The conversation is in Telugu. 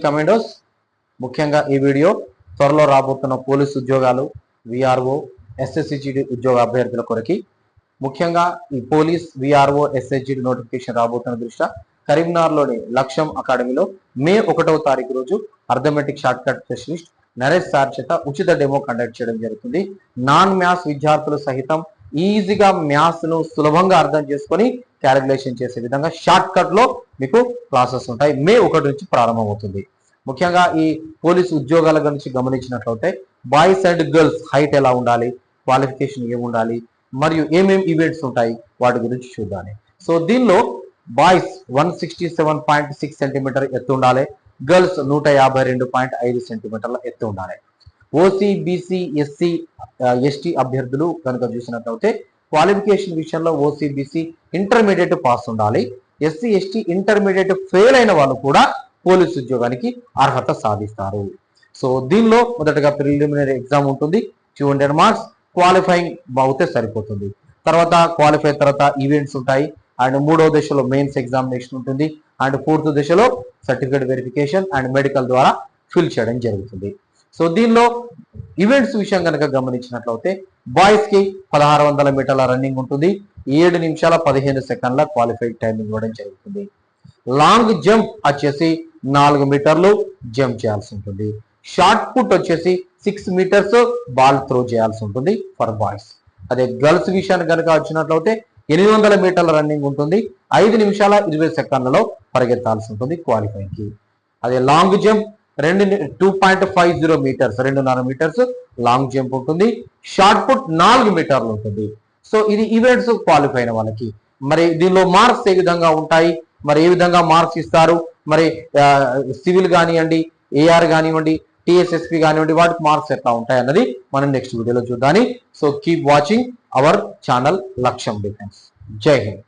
కమాండోస్ ముఖ్యంగా ఈ వీడియో త్వరలో రాబోతున్న పోలీసు ఉద్యోగాలు విఆర్ఓ ఎస్ఎస్సిజిడి ఉద్యోగ అభ్యర్థుల కొరకి ముఖ్యంగా ఈ పోలీస్ విఆర్ఓ ఎస్ఎస్జిడి నోటిఫికేషన్ రాబోతున్న దృష్ట్యా కరీంనగర్లోని లక్ష్యం అకాడమీలో మే 1వ తారీఖు రోజు arithmetic short cut specialist Naresh sir చేత ఉచిత డెమో కండక్ట్ చేయడం జరుగుతుంది. నాన్ మ్యాథ్స్ విద్యార్థులు సహితం ఈజీగా మ్యాథ్స్ ను సులభంగా అర్థం చేసుకొని క్యాలిక్యులేషన్ చేసే విధంగా షార్ట్ కట్ లో మీకు క్లాసెస్ ఉంటాయి. మే 1 నుంచి ప్రారంభమవుతుంది. ముఖ్యంగా ఈ పోలీసు ఉద్యోగాల గురించి గమనించినట్లయితే బాయ్స్ అండ్ గర్ల్స్ హైట్ ఎలా ఉండాలి, క్వాలిఫికేషన్ ఏముండాలి, మరియు ఏమేమి ఈవెంట్స్ ఉంటాయి వాటి గురించి చూద్దాం. సో దీనిలో బాయ్స్ 167.6 సెంటీమీటర్ ఎత్తు ఉండాలి, గర్ల్స్ 152.5 సెంటీమీటర్ల ఎత్తు ఉండాలి. ఓసీ బీసీ ఎస్సీ ఎస్టీ అభ్యర్థులు కనుక చూసినట్లయితే క్వాలిఫికేషన్ విషయంలో ఓసీ బీసీ ఇంటర్మీడియట్ పాస్ ఉండాలి. ఎస్సీ ఎస్టీ ఇంటర్మీడియట్ ఫెయిల్ అయిన వాళ్ళు కూడా పోలీసు ఉద్యోగానికి అర్హత సాధిస్తారు. సో దీనిలో మొదటగా ప్రిలిమినరీ ఎగ్జామ్ ఉంటుంది, 200 మార్క్స్. క్వాలిఫైయింగ్ అవుతే సరిపోతుంది. తర్వాత క్వాలిఫై తర్వాత ఈవెంట్స్ ఉంటాయి. అండ్ 3వ దశలో మెయిన్స్ ఎగ్జామినేషన్ ఉంటుంది. అండ్ 4th దశలో సర్టిఫికేట్ వెరిఫికేషన్ అండ్ మెడికల్ ద్వారా ఫిల్ చేయడం జరుగుతుంది. సో దీనిలో ఈవెంట్స్ విషయం కనుక గమనించినట్లయితే బాయ్స్ కి 1600 మీటర్ల రన్నింగ్ ఉంటుంది, 7 నిమిషాల 15 సెకండ్ల క్వాలిఫైడ్ టైమింగ్ ఇవ్వడం జరుగుతుంది. లాంగ్ జంప్ వచ్చేసి 4 మీటర్లు జంప్ చేయాల్సి ఉంటుంది. షార్ట్ పుట్ వచ్చేసి 6 మీటర్స్ బాల్ త్రో చేయాల్సి ఉంటుంది ఫర్ బాయ్స్. అదే గర్ల్స్ విషయాన్ని కనుక వచ్చినట్లయితే 800 మీటర్ల రన్నింగ్ ఉంటుంది, 5 నిమిషాల 20 సెకండ్లలో పరిగెత్తాల్సి ఉంటుంది క్వాలిఫైయింగ్ కి. అదే long jump 2.50 metres 2.5 metres long jump ఉంటుంది. షార్ట్ పుట్ 4 మీటర్లు ఉంటుంది. సో ఇది ఈవెంట్స్ క్వాలిఫై అయిన వాళ్ళకి. మరి దీనిలో మార్క్స్ ఏ విధంగా ఉంటాయి, మరి ఏ విధంగా మార్క్స్ ఇస్తారు, మరి సివిల్ కానివ్వండి, ఏఆర్ కానివ్వండి, టిఎస్ఎస్పి కానివ్వండి, వాటికి మార్క్స్ ఎట్లా ఉంటాయి అన్నది మనం నెక్స్ట్ వీడియోలో చూద్దాం. So keep watching our channel లక్ష్యం డిఫెన్స్. జై హింద్.